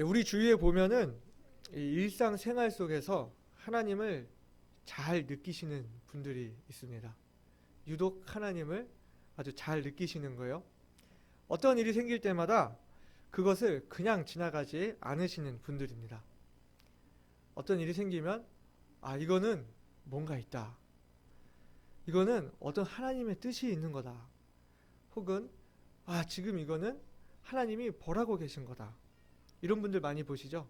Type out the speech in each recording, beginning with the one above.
네, 우리 주위에 보면은 이 일상생활 속에서 하나님을 잘 느끼시는 분들이 있습니다. 유독 하나님을 아주 잘 느끼시는 거예요. 어떤 일이 생길 때마다 그것을 그냥 지나가지 않으시는 분들입니다. 어떤 일이 생기면 이거는 뭔가 있다. 이거는 어떤 하나님의 뜻이 있는 거다. 혹은 지금 이거는 하나님이 벌하고 계신 거다. 이런 분들 많이 보시죠?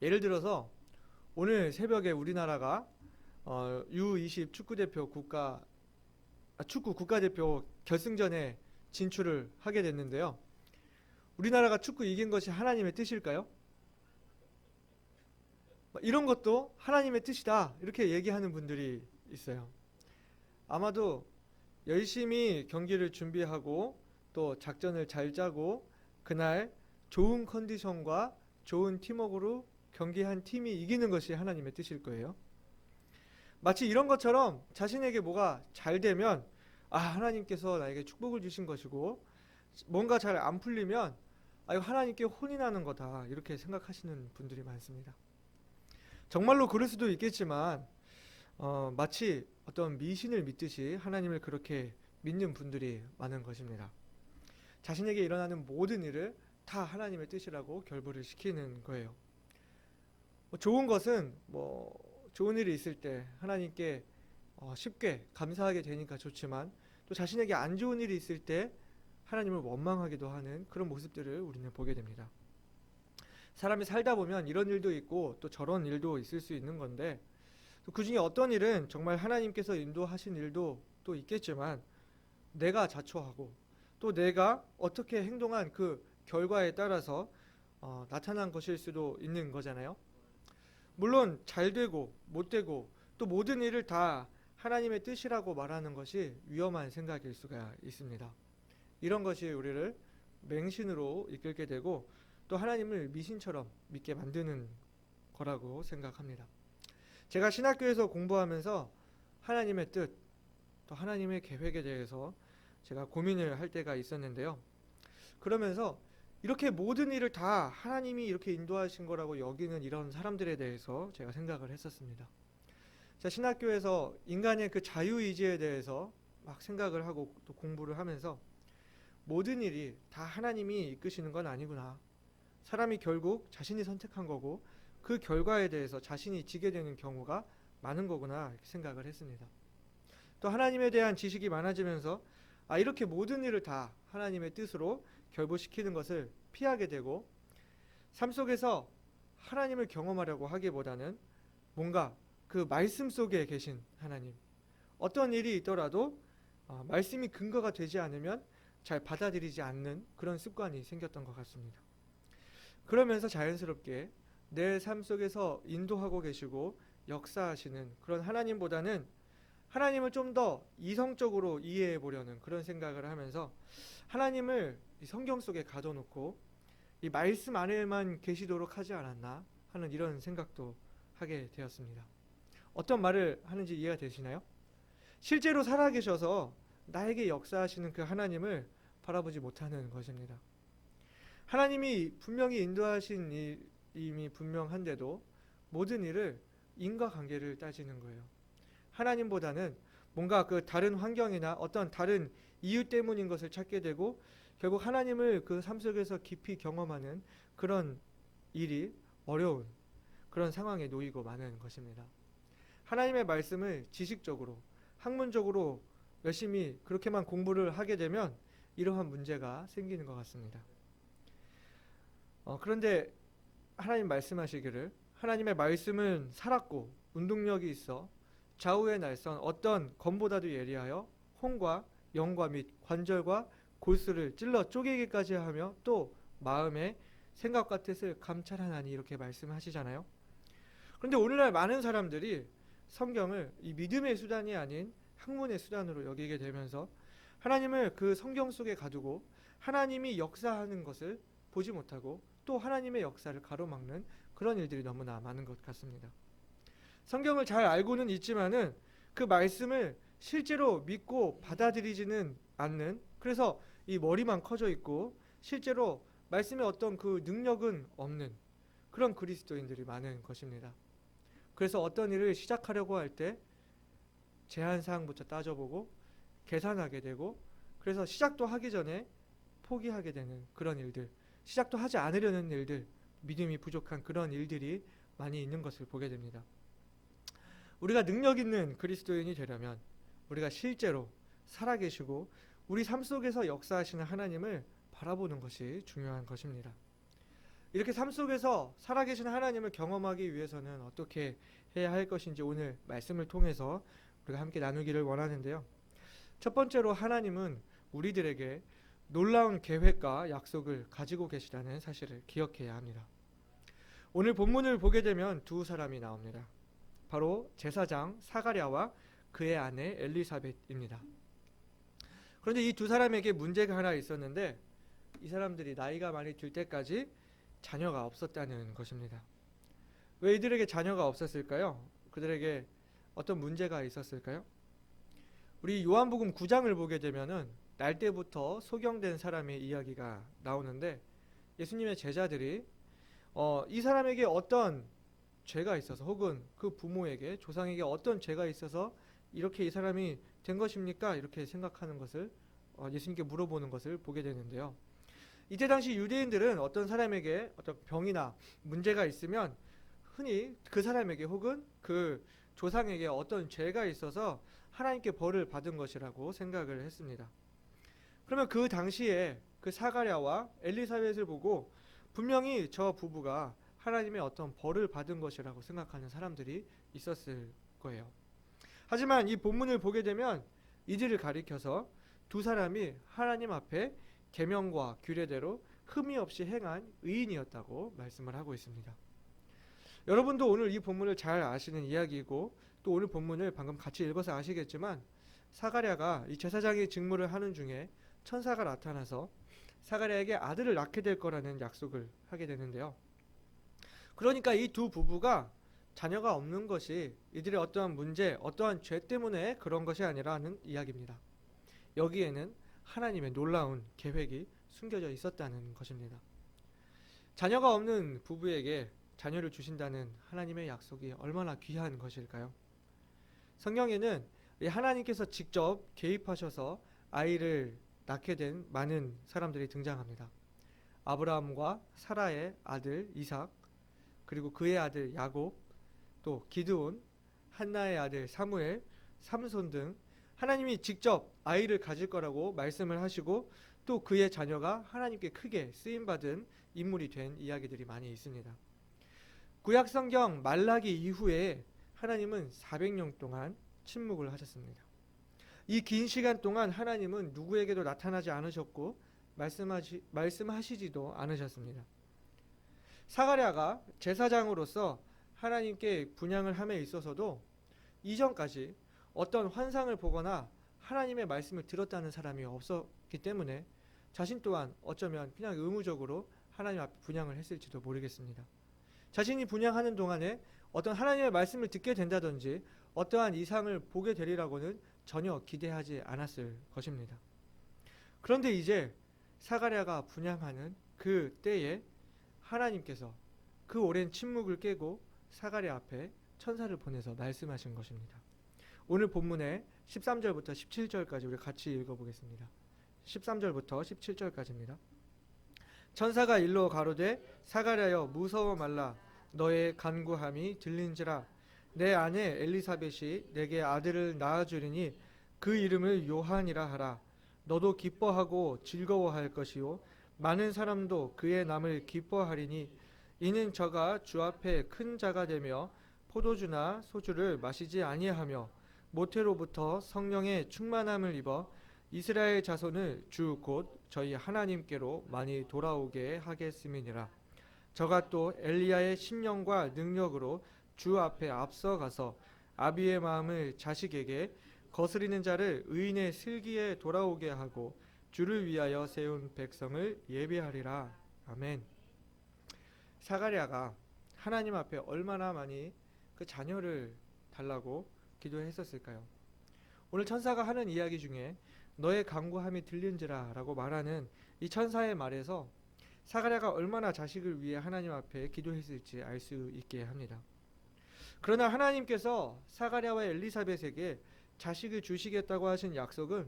예를 들어서 오늘 새벽에 우리나라가 U20 축구 국가대표 결승전에 진출을 하게 됐는데요. 우리나라가 축구 이긴 것이 하나님의 뜻일까요? 이런 것도 하나님의 뜻이다. 이렇게 얘기하는 분들이 있어요. 아마도 열심히 경기를 준비하고 또 작전을 잘 짜고 그날 좋은 컨디션과 좋은 팀워크로 경기한 팀이 이기는 것이 하나님의 뜻일 거예요. 마치 이런 것처럼 자신에게 뭐가 잘 되면 하나님께서 나에게 축복을 주신 것이고, 뭔가 잘 안 풀리면 이거 하나님께 혼이 나는 거다, 이렇게 생각하시는 분들이 많습니다. 정말로 그럴 수도 있겠지만 마치 어떤 미신을 믿듯이 하나님을 그렇게 믿는 분들이 많은 것입니다. 자신에게 일어나는 모든 일을 다 하나님의 뜻이라고 결부를 시키는 거예요. 좋은 것은 좋은 일이 있을 때 하나님께 쉽게 감사하게 되니까 좋지만, 또 자신에게 안 좋은 일이 있을 때 하나님을 원망하기도 하는 그런 모습들을 우리는 보게 됩니다. 사람이 살다 보면 이런 일도 있고 또 저런 일도 있을 수 있는 건데, 그 중에 어떤 일은 정말 하나님께서 인도하신 일도 또 있겠지만, 내가 자초하고 또 내가 어떻게 행동한 그 결과에 따라서 나타난 것일 수도 있는 거잖아요. 물론 잘 되고 못 되고 또 모든 일을 다 하나님의 뜻이라고 말하는 것이 위험한 생각일 수가 있습니다. 이런 것이 우리를 맹신으로 이끌게 되고 또 하나님을 미신처럼 믿게 만드는 거라고 생각합니다. 제가 신학교에서 공부하면서 하나님의 뜻, 또 하나님의 계획에 대해서 제가 고민을 할 때가 있었는데요. 그러면서 이렇게 모든 일을 다 하나님이 이렇게 인도하신 거라고 여기는 이런 사람들에 대해서 제가 생각을 했었습니다. 자, 신학교에서 인간의 그 자유의지에 대해서 막 생각을 하고 또 공부를 하면서 모든 일이 다 하나님이 이끄시는 건 아니구나. 사람이 결국 자신이 선택한 거고 그 결과에 대해서 자신이 지게 되는 경우가 많은 거구나, 이렇게 생각을 했습니다. 또 하나님에 대한 지식이 많아지면서 이렇게 모든 일을 다 하나님의 뜻으로 결부시키는 것을 피하게 되고, 삶 속에서 하나님을 경험하려고 하기보다는 뭔가 그 말씀 속에 계신 하나님, 어떤 일이 있더라도 말씀이 근거가 되지 않으면 잘 받아들이지 않는 그런 습관이 생겼던 것 같습니다. 그러면서 자연스럽게 내 삶 속에서 인도하고 계시고 역사하시는 그런 하나님보다는 하나님을 좀 더 이성적으로 이해해 보려는 그런 생각을 하면서 하나님을 이 성경 속에 가둬놓고 이 말씀 안에만 계시도록 하지 않았나 하는 이런 생각도 하게 되었습니다. 어떤 말을 하는지 이해가 되시나요? 실제로 살아계셔서 나에게 역사하시는 그 하나님을 바라보지 못하는 것입니다. 하나님이 분명히 인도하신 일이 분명한데도 모든 일을 인과관계를 따지는 거예요. 하나님보다는 뭔가 그 다른 환경이나 어떤 다른 이유 때문인 것을 찾게 되고, 결국 하나님을 그 삶 속에서 깊이 경험하는 그런 일이 어려운 그런 상황에 놓이고 마는 것입니다. 하나님의 말씀을 지식적으로, 학문적으로 열심히 그렇게만 공부를 하게 되면 이러한 문제가 생기는 것 같습니다. 그런데 하나님 말씀하시기를 하나님의 말씀은 살았고 운동력이 있어 좌우의 날선 어떤 검보다도 예리하여 혼과 영과 및 관절과 골수를 찔러 쪼개기까지 하며 또 마음의 생각과 뜻을 감찰하나니, 이렇게 말씀하시잖아요. 그런데 오늘날 많은 사람들이 성경을 이 믿음의 수단이 아닌 학문의 수단으로 여기게 되면서 하나님을 그 성경 속에 가두고 하나님이 역사하는 것을 보지 못하고 또 하나님의 역사를 가로막는 그런 일들이 너무나 많은 것 같습니다. 성경을 잘 알고는 있지만은 그 말씀을 실제로 믿고 받아들이지는 않는, 그래서 이 머리만 커져 있고 실제로 말씀의 어떤 그 능력은 없는 그런 그리스도인들이 많은 것입니다. 그래서 어떤 일을 시작하려고 할 때 제한 사항부터 따져보고 계산하게 되고, 그래서 시작도 하기 전에 포기하게 되는 그런 일들, 시작도 하지 않으려는 일들, 믿음이 부족한 그런 일들이 많이 있는 것을 보게 됩니다. 우리가 능력 있는 그리스도인이 되려면 우리가 실제로 살아계시고 우리 삶 속에서 역사하시는 하나님을 바라보는 것이 중요한 것입니다. 이렇게 삶 속에서 살아계신 하나님을 경험하기 위해서는 어떻게 해야 할 것인지 오늘 말씀을 통해서 우리가 함께 나누기를 원하는데요. 첫 번째로 하나님은 우리들에게 놀라운 계획과 약속을 가지고 계시다는 사실을 기억해야 합니다. 오늘 본문을 보게 되면 두 사람이 나옵니다. 바로 제사장 사가랴와 그의 아내 엘리사벳입니다. 그런데 이 두 사람에게 문제가 하나 있었는데, 이 사람들이 나이가 많이 들 때까지 자녀가 없었다는 것입니다. 왜 이들에게 자녀가 없었을까요? 그들에게 어떤 문제가 있었을까요? 우리 요한복음 9장을 보게 되면은 날 때부터 소경된 사람의 이야기가 나오는데, 예수님의 제자들이 이 사람에게 어떤 죄가 있어서, 혹은 그 부모에게, 조상에게 어떤 죄가 있어서 이렇게 이 사람이 된 것입니까? 이렇게 생각하는 것을 예수님께 물어보는 것을 보게 되는데요. 이때 당시 유대인들은 어떤 사람에게 어떤 병이나 문제가 있으면 흔히 그 사람에게 혹은 그 조상에게 어떤 죄가 있어서 하나님께 벌을 받은 것이라고 생각을 했습니다. 그러면 그 당시에 그 사가랴와 엘리사벳을 보고 분명히 저 부부가 하나님의 어떤 벌을 받은 것이라고 생각하는 사람들이 있었을 거예요. 하지만 이 본문을 보게 되면 이들을 가리켜서 두 사람이 하나님 앞에 계명과 규례대로 흠이 없이 행한 의인이었다고 말씀을 하고 있습니다. 여러분도 오늘 이 본문을 잘 아시는 이야기이고, 또 오늘 본문을 방금 같이 읽어서 아시겠지만, 사가랴가 이 제사장의 직무를 하는 중에 천사가 나타나서 사가랴에게 아들을 낳게 될 거라는 약속을 하게 되는데요. 그러니까 이 두 부부가 자녀가 없는 것이 이들의 어떠한 문제, 어떠한 죄 때문에 그런 것이 아니라는 이야기입니다. 여기에는 하나님의 놀라운 계획이 숨겨져 있었다는 것입니다. 자녀가 없는 부부에게 자녀를 주신다는 하나님의 약속이 얼마나 귀한 것일까요? 성경에는 하나님께서 직접 개입하셔서 아이를 낳게 된 많은 사람들이 등장합니다. 아브라함과 사라의 아들 이삭, 그리고 그의 아들 야곱, 또 기드온, 한나의 아들 사무엘, 삼손 등 하나님이 직접 아이를 가질 거라고 말씀을 하시고, 또 그의 자녀가 하나님께 크게 쓰임받은 인물이 된 이야기들이 많이 있습니다. 구약 성경 말라기 이후에 하나님은 400년 동안 침묵을 하셨습니다. 이 긴 시간 동안 하나님은 누구에게도 나타나지 않으셨고 말씀하시지도 않으셨습니다. 사가랴가 제사장으로서 하나님께 분향을 함에 있어서도 이전까지 어떤 환상을 보거나 하나님의 말씀을 들었다는 사람이 없었기 때문에 자신 또한 어쩌면 그냥 의무적으로 하나님 앞에 분향을 했을지도 모르겠습니다. 자신이 분향하는 동안에 어떤 하나님의 말씀을 듣게 된다든지 어떠한 이상을 보게 되리라고는 전혀 기대하지 않았을 것입니다. 그런데 이제 사가랴가 분향하는 그 때에 하나님께서 그 오랜 침묵을 깨고 사가랴 앞에 천사를 보내서 말씀하신 것입니다. 오늘 본문의 13절부터 17절까지 우리 같이 읽어보겠습니다. 13절부터 17절까지입니다. 천사가 일러 가로되 사가랴여 무서워 말라. 너의 간구함이 들린지라. 내 아내 엘리사벳이 내게 아들을 낳아주리니 그 이름을 요한이라 하라. 너도 기뻐하고 즐거워할 것이요 많은 사람도 그의 남을 기뻐하리니 이는 저가 주 앞에 큰 자가 되며 포도주나 소주를 마시지 아니하며 모태로부터 성령의 충만함을 입어 이스라엘 자손을 주 곧 저희 하나님께로 많이 돌아오게 하겠음이니라. 저가 또 엘리야의 심령과 능력으로 주 앞에 앞서가서 아비의 마음을 자식에게 거스리는 자를 의인의 슬기에 돌아오게 하고 주를 위하여 세운 백성을 예비하리라. 아멘. 사가랴가 하나님 앞에 얼마나 많이 그 자녀를 달라고 기도했었을까요? 오늘 천사가 하는 이야기 중에 너의 간구함이 들린지라 라고 말하는 이 천사의 말에서 사가랴가 얼마나 자식을 위해 하나님 앞에 기도했을지 알 수 있게 합니다. 그러나 하나님께서 사가랴와 엘리사벳에게 자식을 주시겠다고 하신 약속은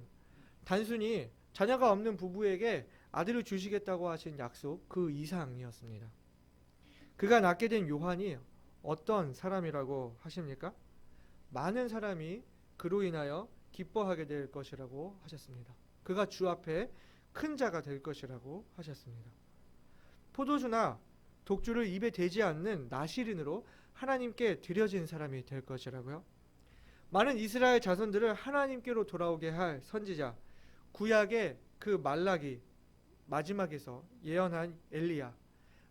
단순히 자녀가 없는 부부에게 아들을 주시겠다고 하신 약속 그 이상이었습니다. 그가 낳게 된 요한이 어떤 사람이라고 하십니까? 많은 사람이 그로 인하여 기뻐하게 될 것이라고 하셨습니다. 그가 주 앞에 큰 자가 될 것이라고 하셨습니다. 포도주나 독주를 입에 대지 않는 나시린으로 하나님께 드려진 사람이 될 것이라고요. 많은 이스라엘 자손들을 하나님께로 돌아오게 할 선지자, 구약의 그 말라기, 마지막에서 예언한 엘리야,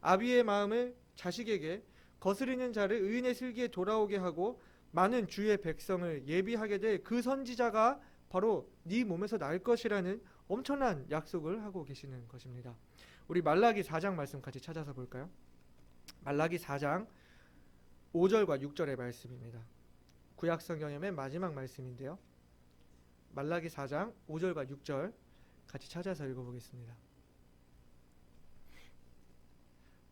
아비의 마음을 자식에게, 거스리는 자를 의인의 슬기에 돌아오게 하고 많은 주의 백성을 예비하게 될 그 선지자가 바로 네 몸에서 날 것이라는 엄청난 약속을 하고 계시는 것입니다. 우리 말라기 4장 말씀 같이 찾아서 볼까요? 말라기 4장 5절과 6절의 말씀입니다. 구약 성경의 맨 마지막 말씀인데요. 말라기 4장 5절과 6절 같이 찾아서 읽어보겠습니다.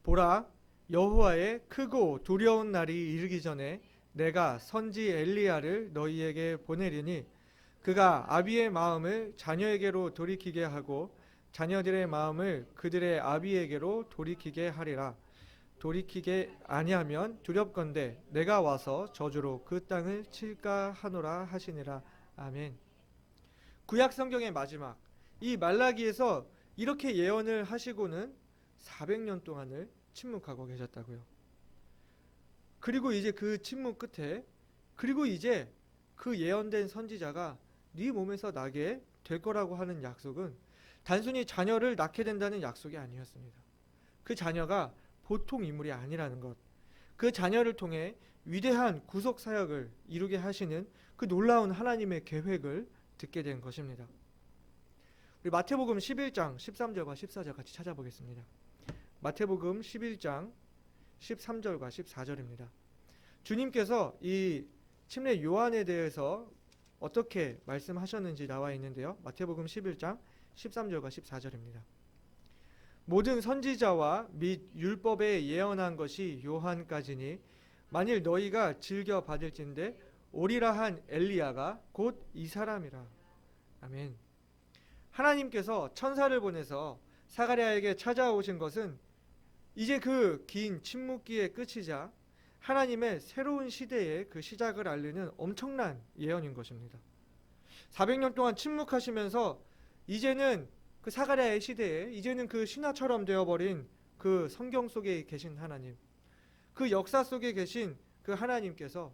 보라, 여호와의 크고 두려운 날이 이르기 전에 내가 선지 엘리야를 너희에게 보내리니 그가 아비의 마음을 자녀에게로 돌이키게 하고 자녀들의 마음을 그들의 아비에게로 돌이키게 하리라. 돌이키게 아니하면 두렵건대 내가 와서 저주로 그 땅을 칠까 하노라 하시니라. 아멘. 구약 성경의 마지막 이 말라기에서 이렇게 예언을 하시고는 400년 동안을 침묵하고 계셨다고요. 그리고 이제 그 침묵 끝에 이제 그 예언된 선지자가 네 몸에서 나게 될 거라고 하는 약속은 단순히 자녀를 낳게 된다는 약속이 아니었습니다. 그 자녀가 보통 인물이 아니라는 것, 그 자녀를 통해 위대한 구속 사역을 이루게 하시는 그 놀라운 하나님의 계획을 듣게 된 것입니다. 우리 마태복음 11장 13절과 14절 같이 찾아보겠습니다. 마태복음 11장 13절과 14절입니다. 주님께서 이 침례 요한에 대해서 어떻게 말씀하셨는지 나와 있는데요. 마태복음 11장 13절과 14절입니다. 모든 선지자와 및 율법에 예언한 것이 요한까지니 만일 너희가 즐겨 받을진대 오리라 한 엘리야가 곧 이 사람이라. 아멘. 하나님께서 천사를 보내서 사가랴에게 찾아오신 것은 이제 그 긴 침묵기의 끝이자 하나님의 새로운 시대의 그 시작을 알리는 엄청난 예언인 것입니다. 400년 동안 침묵하시면서 이제는 그 사가랴의 시대에 이제는 그 신화처럼 되어버린 그 성경 속에 계신 하나님, 그 역사 속에 계신 그 하나님께서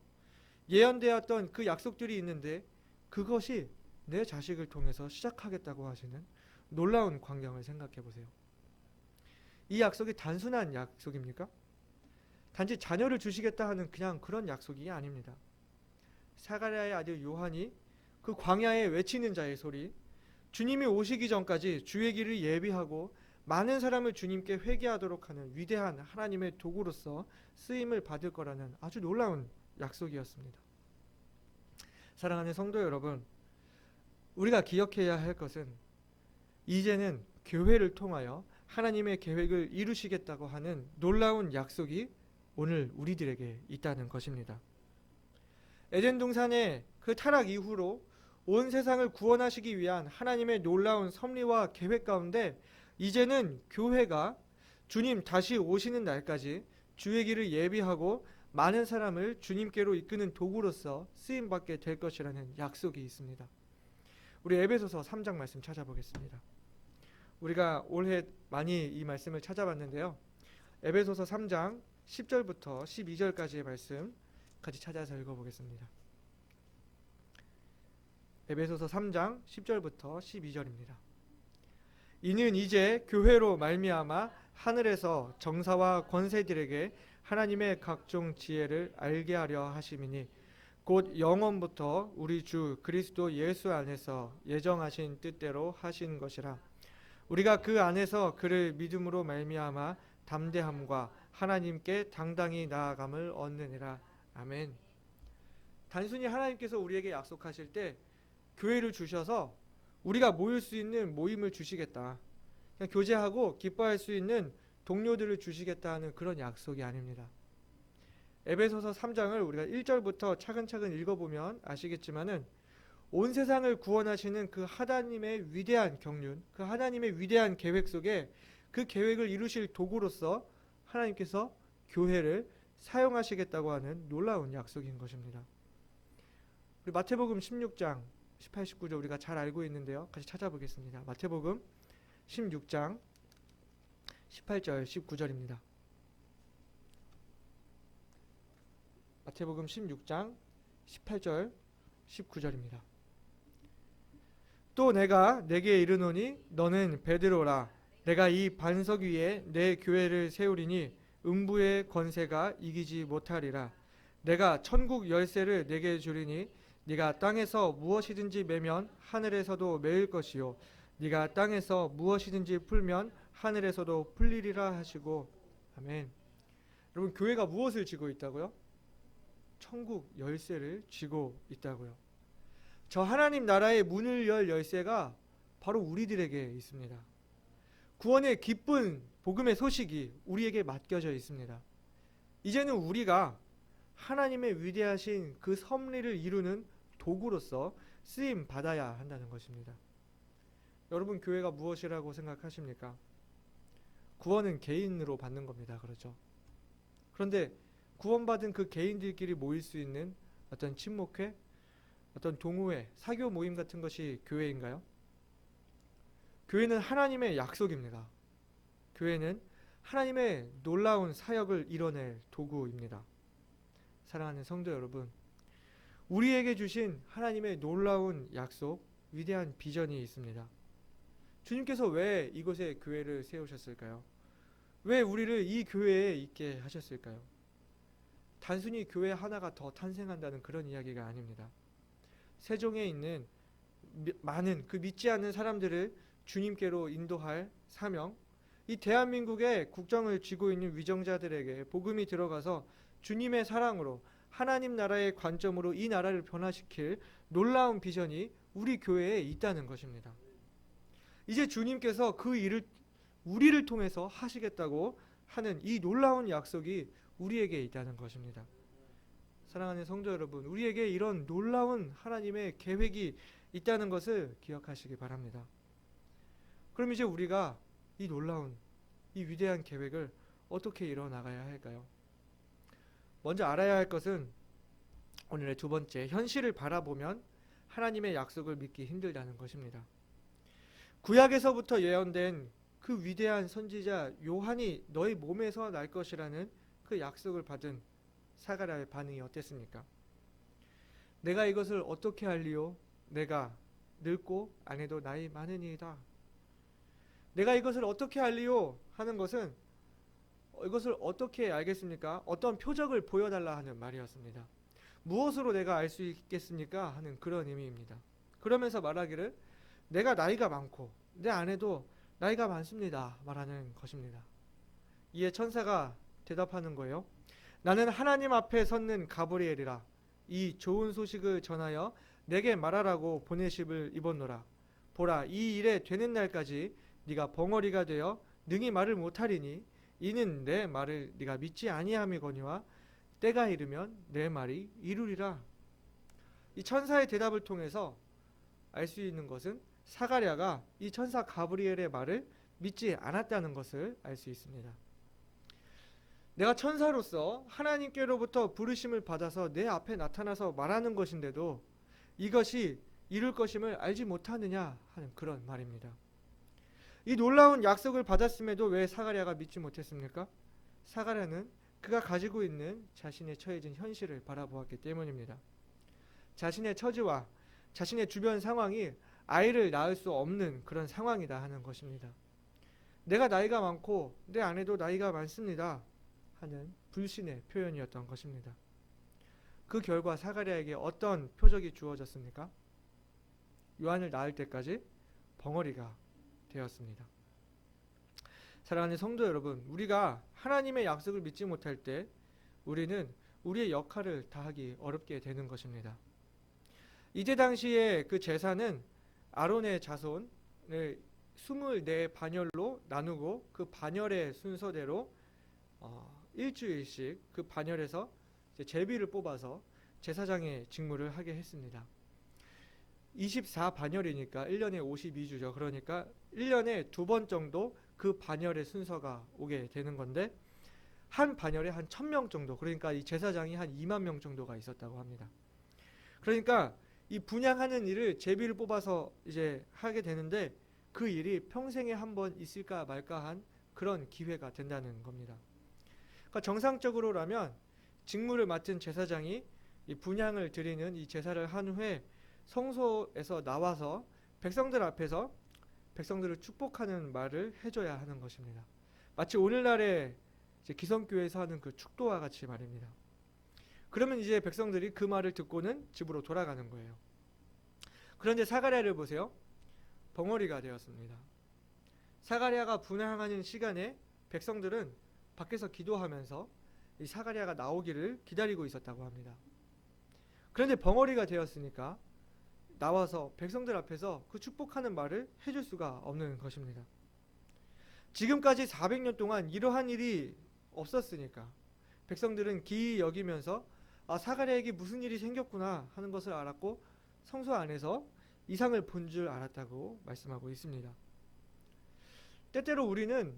예언되었던 그 약속들이 있는데 그것이 내 자식을 통해서 시작하겠다고 하시는 놀라운 광경을 생각해 보세요. 이 약속이 단순한 약속입니까? 단지 자녀를 주시겠다 하는 그냥 그런 약속이 아닙니다. 사가랴의 아들 요한이 그 광야에 외치는 자의 소리, 주님이 오시기 전까지 주의 길을 예비하고 많은 사람을 주님께 회개하도록 하는 위대한 하나님의 도구로서 쓰임을 받을 거라는 아주 놀라운 약속이었습니다. 사랑하는 성도 여러분, 우리가 기억해야 할 것은 이제는 교회를 통하여 하나님의 계획을 이루시겠다고 하는 놀라운 약속이 오늘 우리들에게 있다는 것입니다. 에덴 동산의 그 타락 이후로 온 세상을 구원하시기 위한 하나님의 놀라운 섭리와 계획 가운데 이제는 교회가 주님 다시 오시는 날까지 주의 길을 예비하고 많은 사람을 주님께로 이끄는 도구로서 쓰임받게 될 것이라는 약속이 있습니다. 우리 에베소서 3장 말씀 찾아보겠습니다. 우리가 올해 많이 이 말씀을 찾아봤는데요. 에베소서 3장 10절부터 12절까지의 말씀 같이 찾아서 읽어보겠습니다. 에베소서 3장 10절부터 12절입니다. 이는 이제 교회로 말미암아 하늘에서 정사와 권세들에게 하나님의 각종 지혜를 알게 하려 하심이니 곧 영원부터 우리 주 그리스도 예수 안에서 예정하신 뜻대로 하신 것이라. 우리가 그 안에서 그를 믿음으로 말미암아 담대함과 하나님께 당당히 나아감을 얻느니라. 아멘. 단순히 하나님께서 우리에게 약속하실 때 교회를 주셔서 우리가 모일 수 있는 모임을 주시겠다. 그냥 교제하고 기뻐할 수 있는 동료들을 주시겠다는 그런 약속이 아닙니다. 에베소서 3장을 우리가 1절부터 차근차근 읽어보면 아시겠지만은 온 세상을 구원하시는 그 하나님의 위대한 경륜, 그 하나님의 위대한 계획 속에 그 계획을 이루실 도구로서 하나님께서 교회를 사용하시겠다고 하는 놀라운 약속인 것입니다. 우리 마태복음 16장 18, 19절 우리가 잘 알고 있는데요. 같이 찾아보겠습니다. 마태복음 16장 18절 19절입니다. 마태복음 16장 18절 19절입니다. 또 내가 네게 이르노니 너는 베드로라. 내가 이 반석 위에 내 교회를 세우리니 음부의 권세가 이기지 못하리라. 내가 천국 열쇠를 네게 주리니 네가 땅에서 무엇이든지 매면 하늘에서도 매일 것이요 네가 땅에서 무엇이든지 풀면 하늘에서도 풀리리라 하시고. 아멘. 여러분, 교회가 무엇을 쥐고 있다고요? 천국 열쇠를 쥐고 있다고요. 저 하나님 나라의 문을 열 열쇠가 바로 우리들에게 있습니다. 구원의 기쁜 복음의 소식이 우리에게 맡겨져 있습니다. 이제는 우리가 하나님의 위대하신 그 섭리를 이루는 도구로서 쓰임 받아야 한다는 것입니다. 여러분, 교회가 무엇이라고 생각하십니까? 구원은 개인으로 받는 겁니다. 그렇죠? 그런데 구원받은 그 개인들끼리 모일 수 있는 어떤 친목회, 어떤 동호회, 사교 모임 같은 것이 교회인가요? 교회는 하나님의 약속입니다. 교회는 하나님의 놀라운 사역을 이뤄낼 도구입니다. 사랑하는 성도 여러분, 우리에게 주신 하나님의 놀라운 약속, 위대한 비전이 있습니다. 주님께서 왜 이곳에 교회를 세우셨을까요? 왜 우리를 이 교회에 있게 하셨을까요? 단순히 교회 하나가 더 탄생한다는 그런 이야기가 아닙니다. 세종에 있는 많은 그 믿지 않는 사람들을 주님께로 인도할 사명, 이 대한민국의 국정을 쥐고 있는 위정자들에게 복음이 들어가서 주님의 사랑으로 하나님 나라의 관점으로 이 나라를 변화시킬 놀라운 비전이 우리 교회에 있다는 것입니다. 이제 주님께서 그 일을 우리를 통해서 하시겠다고 하는 이 놀라운 약속이 우리에게 있다는 것입니다. 사랑하는 성도 여러분, 우리에게 이런 놀라운 하나님의 계획이 있다는 것을 기억하시기 바랍니다. 그럼 이제 우리가 이 놀라운, 이 위대한 계획을 어떻게 이뤄나가야 할까요? 먼저 알아야 할 것은 오늘의 두 번째, 현실을 바라보면 하나님의 약속을 믿기 힘들다는 것입니다. 구약에서부터 예언된 그 위대한 선지자 요한이 너희 몸에서 날 것이라는 그 약속을 받은 사가랴의 반응이 어땠습니까? 내가 이것을 어떻게 알리요? 내가 늙고 아내도 나이 많으니이다. 내가 이것을 어떻게 알리요? 하는 것은 이것을 어떻게 알겠습니까? 어떤 표적을 보여달라 하는 말이었습니다. 무엇으로 내가 알 수 있겠습니까? 하는 그런 의미입니다. 그러면서 말하기를 내가 나이가 많고 내 아내도 나이가 많습니다. 말하는 것입니다. 이에 천사가 대답하는 거예요. 나는 하나님 앞에 섰는 가브리엘이라. 이 좋은 소식을 전하여 내게 말하라고 보내심을 입었노라. 보라, 이 일에 되는 날까지 네가 벙어리가 되어 능히 말을 못하리니 이는 내 말을 네가 믿지 아니함이거니와 때가 이르면 내 말이 이루리라. 이 천사의 대답을 통해서 알 수 있는 것은 사가랴가 이 천사 가브리엘의 말을 믿지 않았다는 것을 알 수 있습니다. 내가 천사로서 하나님께로부터 부르심을 받아서 내 앞에 나타나서 말하는 것인데도 이것이 이룰 것임을 알지 못하느냐 하는 그런 말입니다. 이 놀라운 약속을 받았음에도 왜 사가랴가 믿지 못했습니까? 사가랴는 그가 가지고 있는 자신의 처해진 현실을 바라보았기 때문입니다. 자신의 처지와 자신의 주변 상황이 아이를 낳을 수 없는 그런 상황이다 하는 것입니다. 내가 나이가 많고 내 아내도 나이가 많습니다 하는 불신의 표현이었던 것입니다. 그 결과 사가랴에게 어떤 표적이 주어졌습니까? 요한을 낳을 때까지 벙어리가 되었습니다. 사랑하는 성도 여러분, 우리가 하나님의 약속을 믿지 못할 때 우리는 우리의 역할을 다하기 어렵게 되는 것입니다. 이때 당시에 그 제사는 아론의 자손을 24 반열로 나누고 그 반열의 순서대로 일주일씩 그 반열에서 이제 제비를 뽑아서 제사장의 직무를 하게 했습니다. 24 반열이니까 1년에 52주죠. 그러니까 1년에 2번 정도 그 반열의 순서가 오게 되는 건데, 한 반열에 한 1000명 정도, 그러니까 이 제사장이 한 2만 명 정도가 있었다고 합니다. 그러니까 이 분향하는 일을 제비를 뽑아서 이제 하게 되는데, 그 일이 평생에 한 번 있을까 말까 한 그런 기회가 된다는 겁니다. 그러니까 정상적으로라면 직무를 맡은 제사장이 이 분향을 드리는 이 제사를 한 후에 성소에서 나와서 백성들 앞에서 백성들을 축복하는 말을 해줘야 하는 것입니다. 마치 오늘날의 이제 기성교회에서 하는 그 축도와 같이 말입니다. 그러면 이제 백성들이 그 말을 듣고는 집으로 돌아가는 거예요. 그런데 사가랴를 보세요. 벙어리가 되었습니다. 사가랴가 분향하는 시간에 백성들은 밖에서 기도하면서 이 사가랴가 나오기를 기다리고 있었다고 합니다. 그런데 벙어리가 되었으니까 나와서 백성들 앞에서 그 축복하는 말을 해줄 수가 없는 것입니다. 지금까지 400년 동안 이러한 일이 없었으니까 백성들은 기이 여기면서 사가랴에게 무슨 일이 생겼구나 하는 것을 알았고 성소 안에서 이상을 본 줄 알았다고 말씀하고 있습니다. 때때로 우리는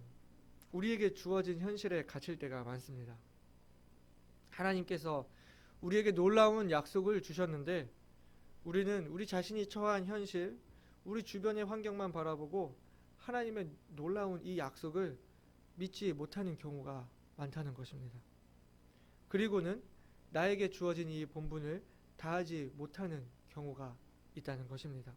우리에게 주어진 현실에 갇힐 때가 많습니다. 하나님께서 우리에게 놀라운 약속을 주셨는데 우리는 우리 자신이 처한 현실, 우리 주변의 환경만 바라보고 하나님의 놀라운 이 약속을 믿지 못하는 경우가 많다는 것입니다. 그리고는 나에게 주어진 이 본분을 다하지 못하는 경우가 있다는 것입니다.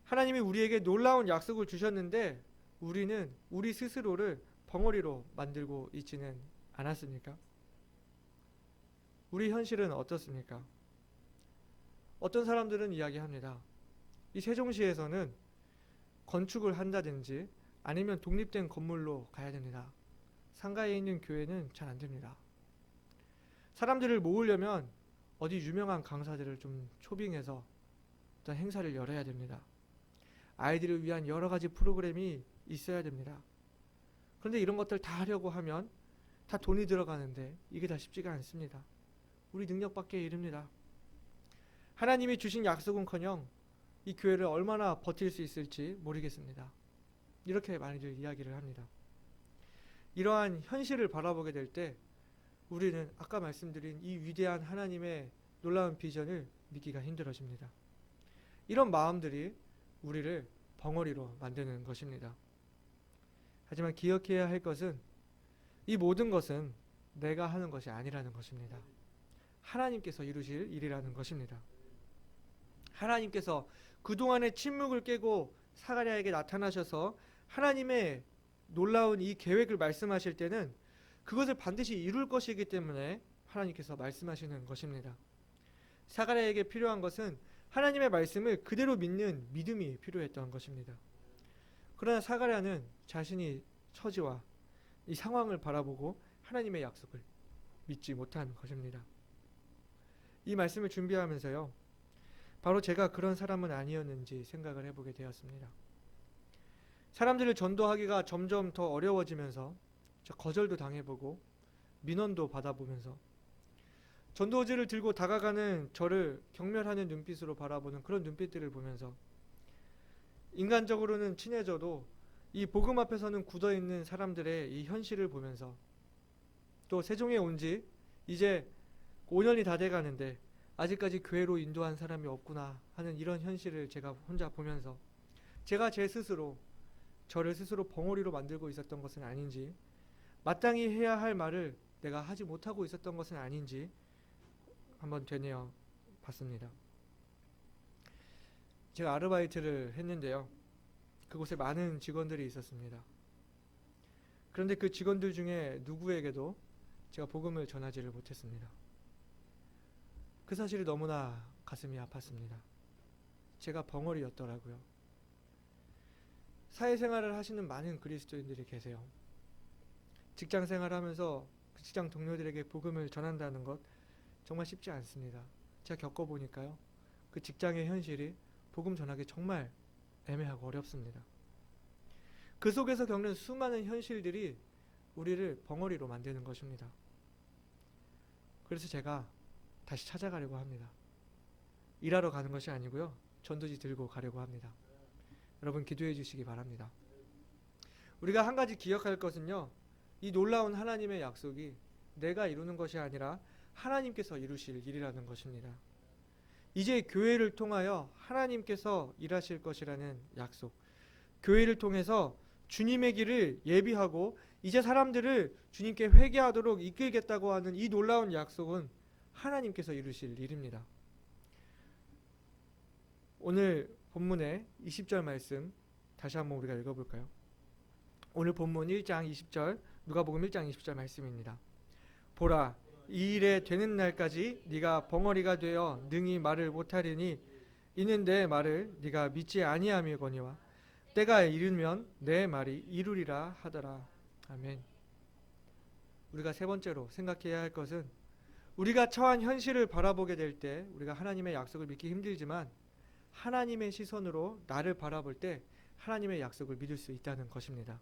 하나님이 우리에게 놀라운 약속을 주셨는데 우리는 우리 스스로를 벙어리로 만들고 있지는 않았습니까? 우리 현실은 어떻습니까? 어떤 사람들은 이야기합니다. 이 세종시에서는 건축을 한다든지 아니면 독립된 건물로 가야 됩니다. 상가에 있는 교회는 잘 안 됩니다. 사람들을 모으려면 어디 유명한 강사들을 좀 초빙해서 어떤 행사를 열어야 됩니다. 아이들을 위한 여러 가지 프로그램이 있어야 됩니다. 그런데 이런 것들 다 하려고 하면 다 돈이 들어가는데 이게 다 쉽지가 않습니다. 우리 능력 밖의 일입니다. 하나님이 주신 약속은커녕 이 교회를 얼마나 버틸 수 있을지 모르겠습니다. 이렇게 많이들 이야기를 합니다. 이러한 현실을 바라보게 될 때 우리는 아까 말씀드린 이 위대한 하나님의 놀라운 비전을 믿기가 힘들어집니다. 이런 마음들이 우리를 벙어리로 만드는 것입니다. 하지만 기억해야 할 것은 이 모든 것은 내가 하는 것이 아니라는 것입니다. 하나님께서 이루실 일이라는 것입니다. 하나님께서 그동안의 침묵을 깨고 사가랴에게 나타나셔서 하나님의 놀라운 이 계획을 말씀하실 때는 그것을 반드시 이룰 것이기 때문에 하나님께서 말씀하시는 것입니다. 사가랴에게 필요한 것은 하나님의 말씀을 그대로 믿는 믿음이 필요했던 것입니다. 그러나 사가랴는 자신이 처지와 이 상황을 바라보고 하나님의 약속을 믿지 못한 것입니다. 이 말씀을 준비하면서요, 바로 제가 그런 사람은 아니었는지 생각을 해보게 되었습니다. 사람들을 전도하기가 점점 더 어려워지면서 거절도 당해보고 민원도 받아보면서 전도지를 들고 다가가는 저를 경멸하는 눈빛으로 바라보는 그런 눈빛들을 보면서 인간적으로는 친해져도 이 복음 앞에서는 굳어있는 사람들의 이 현실을 보면서 또 세종에 온 지 이제 5년이 다 돼가는데 아직까지 교회로 인도한 사람이 없구나 하는 이런 현실을 제가 혼자 보면서 제가 제 스스로 저를 스스로 벙어리로 만들고 있었던 것은 아닌지, 마땅히 해야 할 말을 내가 하지 못하고 있었던 것은 아닌지 한번 되뇌어 봤습니다. 제가 아르바이트를 했는데요, 그곳에 많은 직원들이 있었습니다. 그런데 그 직원들 중에 누구에게도 제가 복음을 전하지를 못했습니다. 그 사실이 너무나 가슴이 아팠습니다. 제가 벙어리였더라고요. 사회생활을 하시는 많은 그리스도인들이 계세요. 직장생활을 하면서 그 직장 동료들에게 복음을 전한다는 것 정말 쉽지 않습니다. 제가 겪어보니까요, 그 직장의 현실이 복음 전하기 정말 애매하고 어렵습니다. 그 속에서 겪는 수많은 현실들이 우리를 벙어리로 만드는 것입니다. 그래서 제가 다시 찾아가려고 합니다. 일하러 가는 것이 아니고요. 전도지 들고 가려고 합니다. 여러분 기도해 주시기 바랍니다. 우리가 한 가지 기억할 것은요. 이 놀라운 하나님의 약속이 내가 이루는 것이 아니라 하나님께서 이루실 일이라는 것입니다. 이제 교회를 통하여 하나님께서 일하실 것이라는 약속. 교회를 통해서 주님의 길을 예비하고 이제 사람들을 주님께 회개하도록 이끌겠다고 하는 이 놀라운 약속은 하나님께서 이루실 일입니다. 오늘 본문의 20절 말씀 다시 한번 우리가 읽어볼까요? 오늘 본문 1장 20절 누가복음 1장 20절 말씀입니다. 보라 이 일에 되는 날까지 네가 벙어리가 되어 능히 말을 못하리니 이는 내 말을 네가 믿지 아니함이거니와 때가 이르면 내 말이 이루리라 하더라. 아멘. 우리가 세 번째로 생각해야 할 것은 우리가 처한 현실을 바라보게 될 때 우리가 하나님의 약속을 믿기 힘들지만 하나님의 시선으로 나를 바라볼 때 하나님의 약속을 믿을 수 있다는 것입니다.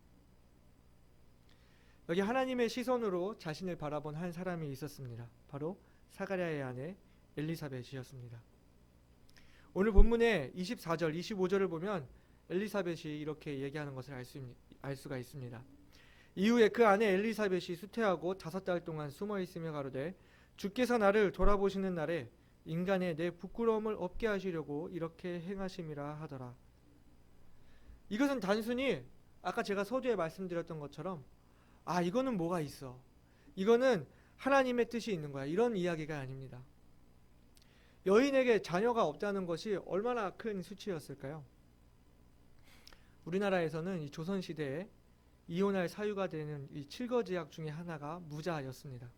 여기 하나님의 시선으로 자신을 바라본 한 사람이 있었습니다. 바로 사가랴의 아내 엘리사벳이었습니다. 오늘 본문의 24절, 25절을 보면 엘리사벳이 이렇게 얘기하는 것을 알 수가 있습니다. 이후에 그 아내 엘리사벳이 수태하고 5달 동안 숨어 있으며 가로되 주께서 나를 돌아보시는 날에 인간의 내 부끄러움을 없게 하시려고 이렇게 행하심이라 하더라. 이것은 단순히 아까 제가 서두에 말씀드렸던 것처럼 이거는 뭐가 있어, 이거는 하나님의 뜻이 있는 거야, 이런 이야기가 아닙니다. 여인에게 자녀가 없다는 것이 얼마나 큰 수치였을까요? 우리나라에서는 이 조선시대에 이혼할 사유가 되는 이 7거지약 중에 하나가 무자였습니다.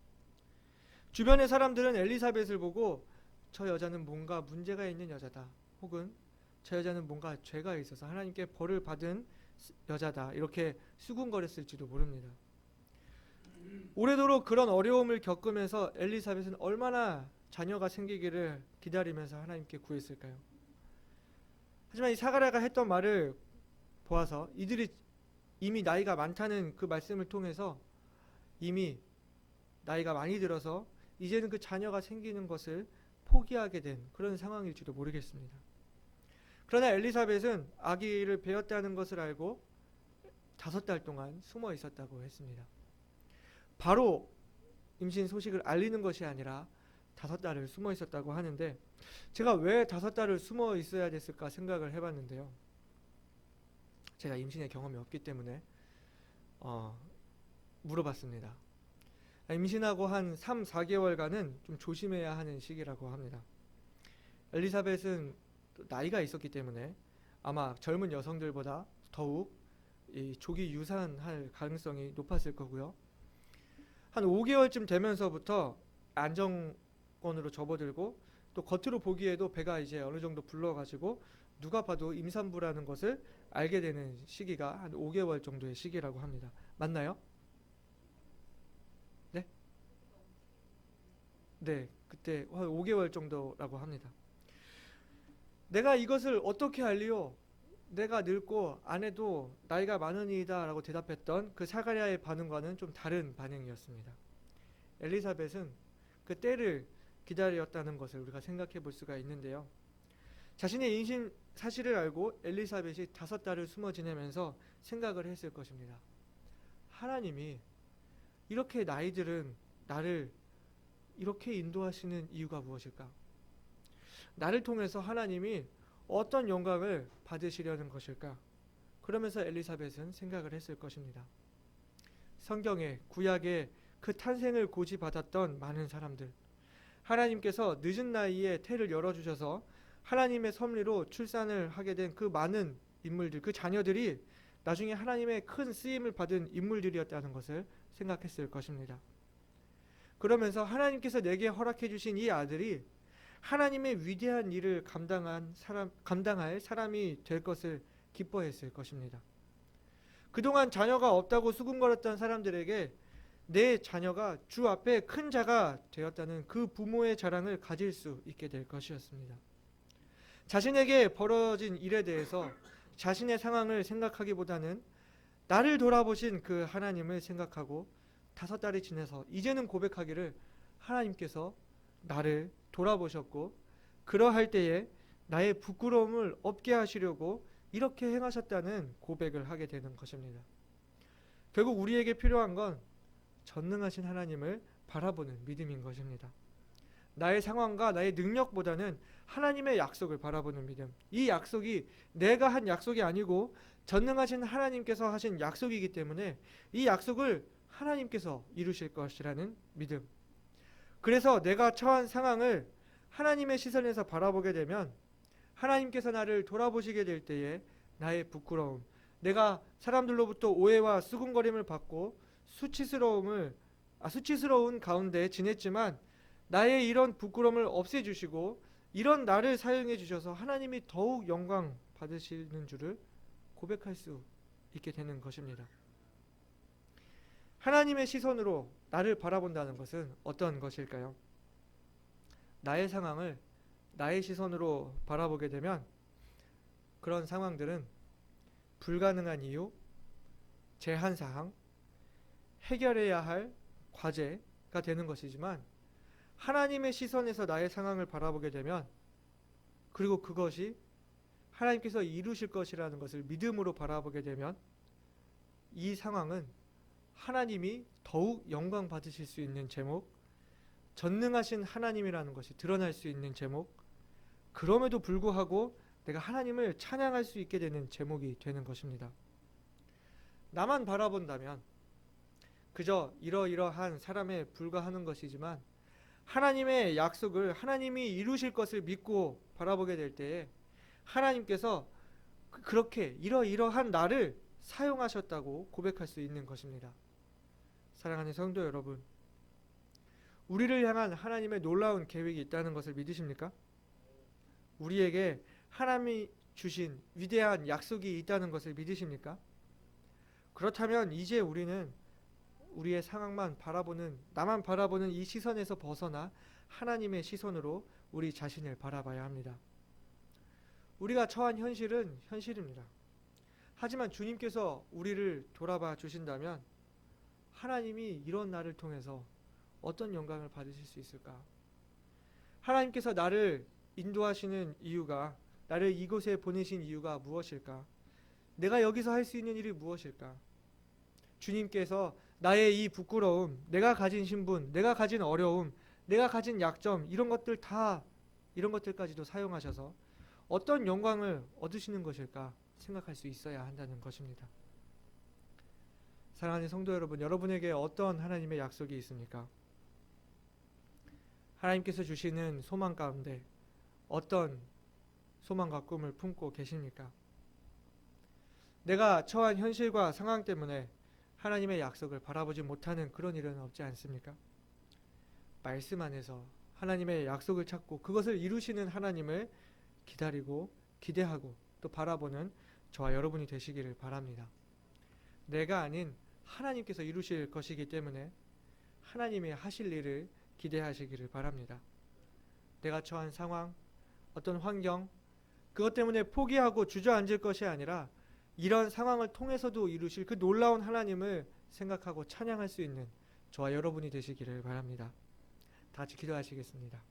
주변의 사람들은 엘리사벳을 보고 저 여자는 뭔가 문제가 있는 여자다, 혹은 저 여자는 뭔가 죄가 있어서 하나님께 벌을 받은 여자다, 이렇게 수군거렸을지도 모릅니다. 오래도록 그런 어려움을 겪으면서 엘리사벳은 얼마나 자녀가 생기기를 기다리면서 하나님께 구했을까요? 하지만 이 사가랴가 했던 말을 보아서 이들이 이미 나이가 많다는 그 말씀을 통해서 이미 나이가 많이 들어서 이제는 그 자녀가 생기는 것을 포기하게 된 그런 상황일지도 모르겠습니다. 그러나 엘리사벳은 아기를 배었다는 것을 알고 5달 동안 숨어 있었다고 했습니다. 바로 임신 소식을 알리는 것이 아니라 5달을 숨어 있었다고 하는데, 제가 왜 5달을 숨어 있어야 됐을까 생각을 해봤는데요. 제가 임신의 경험이 없기 때문에 물어봤습니다. 임신하고 한 3, 4개월간은 좀 조심해야 하는 시기라고 합니다. 엘리사벳은 나이가 있었기 때문에 아마 젊은 여성들보다 더욱 이 조기 유산할 가능성이 높았을 거고요. 한 5개월쯤 되면서부터 안정권으로 접어들고 또 겉으로 보기에도 배가 이제 어느 정도 불러가지고 누가 봐도 임산부라는 것을 알게 되는 시기가 한 5개월 정도의 시기라고 합니다. 맞나요? 네? 네, 그때 한 5개월 정도라고 합니다. 내가 이것을 어떻게 알리요? 내가 늙고 아내도 나이가 많으니이다 라고 대답했던 그 사가랴의 반응과는 좀 다른 반응이었습니다. 엘리사벳은 그 때를 기다렸다는 것을 우리가 생각해 볼 수가 있는데요. 자신의 임신 사실을 알고 엘리사벳이 5달을 숨어 지내면서 생각을 했을 것입니다. 하나님이 이렇게 나이 들은 나를 이렇게 인도하시는 이유가 무엇일까? 나를 통해서 하나님이 어떤 영광을 받으시려는 것일까? 그러면서 엘리사벳은 생각을 했을 것입니다. 성경에, 구약에 그 탄생을 고지받았던 많은 사람들, 하나님께서 늦은 나이에 태를 열어주셔서 하나님의 섭리로 출산을 하게 된 그 많은 인물들, 그 자녀들이 나중에 하나님의 큰 쓰임을 받은 인물들이었다는 것을 생각했을 것입니다. 그러면서 하나님께서 내게 허락해 주신 이 아들이 하나님의 위대한 일을 감당할 사람이 될 것을 기뻐했을 것입니다. 그동안 자녀가 없다고 수군거렸던 사람들에게 내 자녀가 주 앞에 큰 자가 되었다는 그 부모의 자랑을 가질 수 있게 될 것이었습니다. 자신에게 벌어진 일에 대해서 자신의 상황을 생각하기보다는 나를 돌아보신 그 하나님을 생각하고 5달이 지나서 이제는 고백하기를 하나님께서 나를 돌아보셨고 그러할 때에 나의 부끄러움을 없게 하시려고 이렇게 행하셨다는 고백을 하게 되는 것입니다. 결국 우리에게 필요한 건 전능하신 하나님을 바라보는 믿음인 것입니다. 나의 상황과 나의 능력보다는 하나님의 약속을 바라보는 믿음. 이 약속이 내가 한 약속이 아니고 전능하신 하나님께서 하신 약속이기 때문에 이 약속을 하나님께서 이루실 것이라는 믿음. 그래서 내가 처한 상황을 하나님의 시선에서 바라보게 되면 하나님께서 나를 돌아보시게 될 때에 나의 부끄러움, 내가 사람들로부터 오해와 수군거림을 받고 수치스러운 가운데 지냈지만 나의 이런 부끄러움을 없애주시고 이런 나를 사용해 주셔서 하나님이 더욱 영광 받으시는 줄을 고백할 수 있게 되는 것입니다. 하나님의 시선으로 나를 바라본다는 것은 어떤 것일까요? 나의 상황을 나의 시선으로 바라보게 되면 그런 상황들은 불가능한 이유, 제한사항, 해결해야 할 과제가 되는 것이지만 하나님의 시선에서 나의 상황을 바라보게 되면 그리고 그것이 하나님께서 이루실 것이라는 것을 믿음으로 바라보게 되면 이 상황은 하나님이 더욱 영광 받으실 수 있는 제목, 전능하신 하나님이라는 것이 드러날 수 있는 제목, 그럼에도 불구하고 내가 하나님을 찬양할 수 있게 되는 제목이 되는 것입니다. 나만 바라본다면 그저 이러이러한 사람에 불과하는 것이지만 하나님의 약속을 하나님이 이루실 것을 믿고 바라보게 될 때에 하나님께서 그렇게 이러이러한 나를 사용하셨다고 고백할 수 있는 것입니다. 사랑하는 성도 여러분, 우리를 향한 하나님의 놀라운 계획이 있다는 것을 믿으십니까? 우리에게 하나님이 주신 위대한 약속이 있다는 것을 믿으십니까? 그렇다면 이제 우리는 우리의 상황만 바라보는, 나만 바라보는 이 시선에서 벗어나 하나님의 시선으로 우리 자신을 바라봐야 합니다. 우리가 처한 현실은 현실입니다. 하지만 주님께서 우리를 돌아봐 주신다면 하나님이 이런 나를 통해서 어떤 영광을 받으실 수 있을까? 하나님께서 나를 인도하시는 이유가, 나를 이곳에 보내신 이유가 무엇일까? 내가 여기서 할 수 있는 일이 무엇일까? 주님께서 나의 이 부끄러움, 내가 가진 신분, 내가 가진 어려움, 내가 가진 약점, 이런 것들까지도 사용하셔서 어떤 영광을 얻으시는 것일까 생각할 수 있어야 한다는 것입니다. 사랑하는 성도 여러분, 여러분에게 어떤 하나님의 약속이 있습니까? 하나님께서 주시는 소망 가운데 어떤 소망과 꿈을 품고 계십니까? 내가 처한 현실과 상황 때문에 하나님의 약속을 바라보지 못하는 그런 일은 없지 않습니까? 말씀 안에서 하나님의 약속을 찾고 그것을 이루시는 하나님을 기다리고 기대하고 또 바라보는 저와 여러분이 되시기를 바랍니다. 내가 아닌 하나님께서 이루실 것이기 때문에 하나님의 하실 일을 기대하시기를 바랍니다. 내가 처한 상황, 어떤 환경, 그것 때문에 포기하고 주저앉을 것이 아니라 이런 상황을 통해서도 이루실 그 놀라운 하나님을 생각하고 찬양할 수 있는 저와 여러분이 되시기를 바랍니다. 다 같이 기도하시겠습니다.